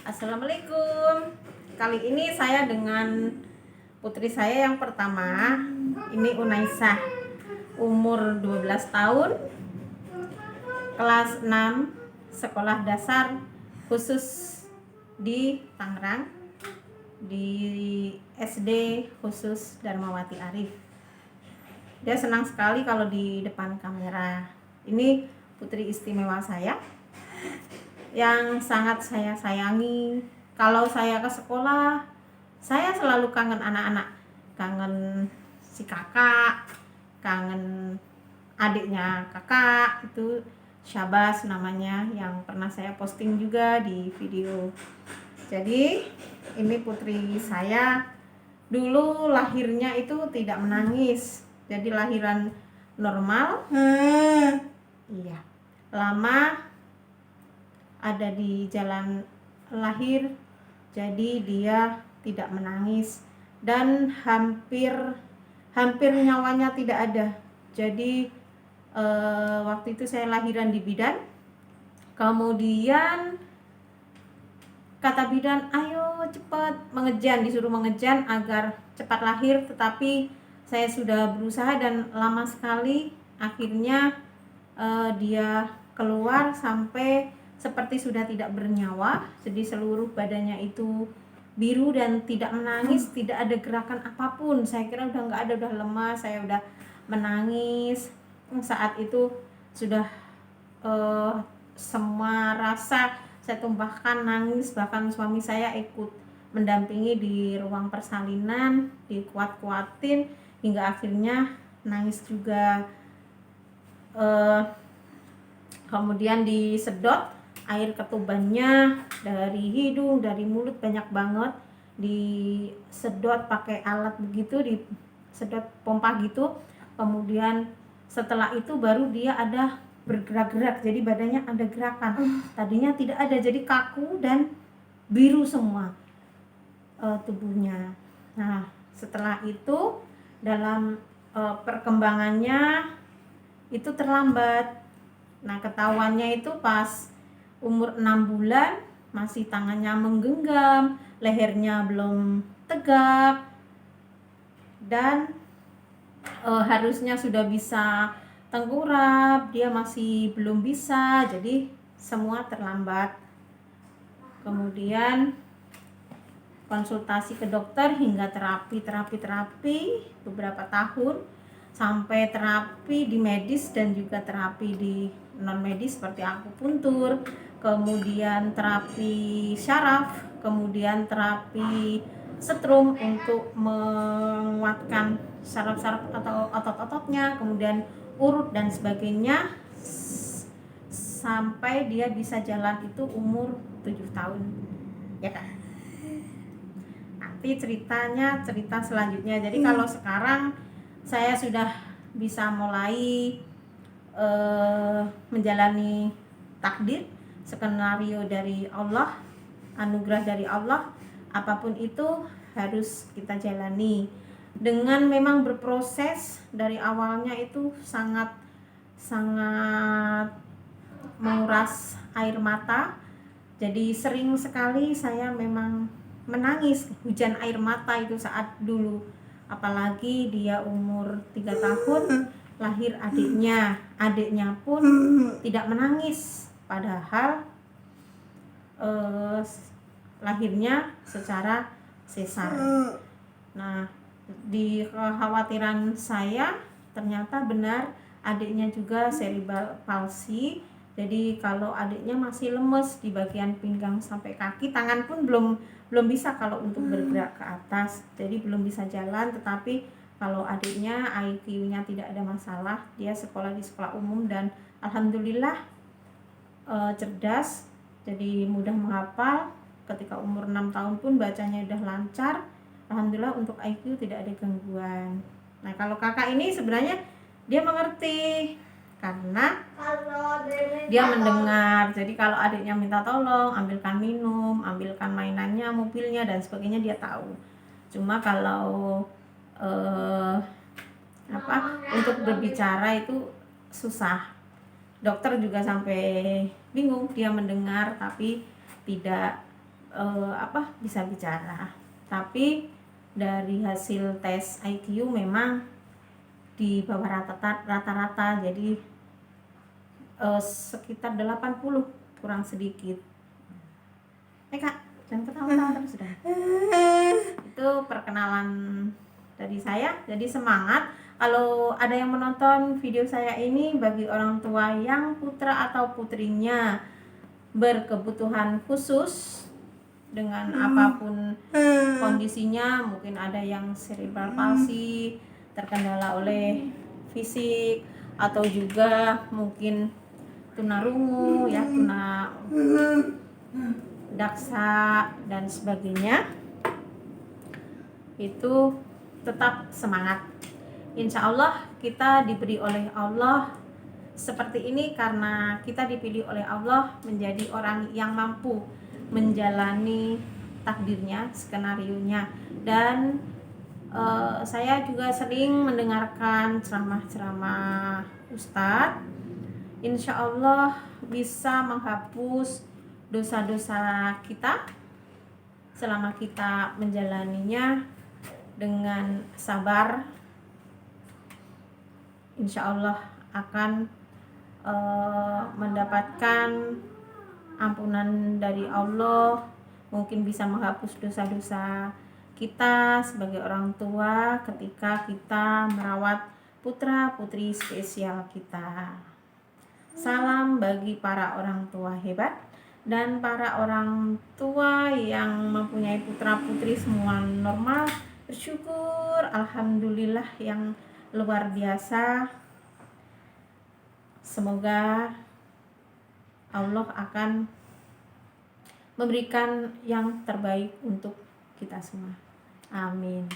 Assalamualaikum. Kali ini saya dengan putri saya yang pertama. Ini Unaisah, umur 12 tahun, kelas 6, sekolah dasar khusus di Tangerang, di SD khusus Darmawati Arif. Dia senang sekali kalau di depan kamera. Ini putri istimewa saya yang sangat saya sayangi. Kalau saya ke sekolah, saya selalu kangen anak-anak, kangen si kakak, kangen adiknya kakak, itu Syabas namanya, yang pernah saya posting juga di video. Jadi ini putri saya, dulu lahirnya itu tidak menangis, jadi lahiran normal. Iya, lama ada di jalan lahir, jadi dia tidak menangis dan hampir nyawanya tidak ada. Jadi waktu itu saya lahiran di bidan, kemudian kata bidan, ayo cepat mengejan, disuruh mengejan agar cepat lahir, tetapi saya sudah berusaha dan lama sekali. Akhirnya dia keluar sampai seperti sudah tidak bernyawa, jadi seluruh badannya itu biru dan tidak menangis, tidak ada gerakan apapun. Saya kira udah nggak ada, udah lemas, saya udah menangis. Saat itu sudah semua rasa saya tumpahkan, nangis, bahkan suami saya ikut mendampingi di ruang persalinan, dikuat-kuatin hingga akhirnya nangis juga. Kemudian disedot air ketubannya dari hidung, dari mulut, banyak banget, disedot pakai alat begitu, disedot pompa gitu. Kemudian setelah itu baru dia ada bergerak-gerak, jadi badannya ada gerakan. Tadinya tidak ada, jadi kaku dan biru semua tubuhnya. Nah, setelah itu dalam perkembangannya itu terlambat. Nah, ketahuannya itu pas umur 6 bulan, masih tangannya menggenggam, lehernya belum tegak, dan harusnya sudah bisa tengkurap, dia masih belum bisa, jadi semua terlambat. Kemudian konsultasi ke dokter hingga terapi beberapa tahun, sampai terapi di medis dan juga terapi di non medis seperti akupuntur, kemudian terapi syaraf, kemudian terapi setrum untuk menguatkan saraf-saraf atau otot-ototnya, kemudian urut dan sebagainya, sampai dia bisa jalan itu umur 7 tahun ya kan. Nanti cerita selanjutnya. Jadi kalau sekarang saya sudah bisa mulai menjalani takdir, skenario dari Allah, anugerah dari Allah, apapun itu harus kita jalani dengan memang berproses. Dari awalnya itu sangat menguras air mata, jadi sering sekali saya memang menangis, hujan air mata itu saat dulu. Apalagi dia umur 3 tahun lahir adiknya pun tidak menangis, padahal lahirnya secara sesar. Nah, di kekhawatiran saya ternyata benar, adiknya juga cerebral palsy. Jadi kalau adiknya masih lemes di bagian pinggang sampai kaki, tangan pun belum bisa kalau untuk bergerak ke atas, jadi belum bisa jalan. Tetapi kalau adiknya IQ-nya tidak ada masalah, dia sekolah di sekolah umum dan alhamdulillah cerdas, jadi mudah menghafal. Ketika umur 6 tahun pun bacanya udah lancar, alhamdulillah. Untuk IQ tidak ada gangguan. Nah, kalau kakak ini sebenarnya dia mengerti karena dia mendengar. Jadi kalau adiknya minta tolong, ambilkan minum, ambilkan mainannya, mobilnya dan sebagainya, dia tahu. Cuma kalau untuk berbicara itu susah. Dokter juga sampai bingung, dia mendengar tapi tidak bisa bicara. Tapi dari hasil tes IQ memang di bawah rata-rata, jadi sekitar 80 kurang sedikit. Kak, jangan ketawa-tawa terus sudah. Itu perkenalan dari saya. Jadi semangat. Kalau ada yang menonton video saya ini, bagi orang tua yang putra atau putrinya berkebutuhan khusus dengan apapun kondisinya, mungkin ada yang cerebral palsy, terkendala oleh fisik, atau juga mungkin tunarungu ya, tuna daksa dan sebagainya, itu tetap semangat. Insya Allah kita diberi oleh Allah seperti ini karena kita dipilih oleh Allah menjadi orang yang mampu menjalani takdirnya, skenarionya. Dan saya juga sering mendengarkan ceramah-ceramah Ustadz. Insya Allah bisa menghapus dosa-dosa kita selama kita menjalaninya dengan sabar. Insya Allah akan mendapatkan ampunan dari Allah, mungkin bisa menghapus dosa-dosa kita sebagai orang tua ketika kita merawat putra-putri spesial kita. Salam bagi para orang tua hebat dan para orang tua yang mempunyai putra-putri semua normal. Bersyukur, alhamdulillah yang luar biasa. Semoga Allah akan memberikan yang terbaik untuk kita semua. Amin.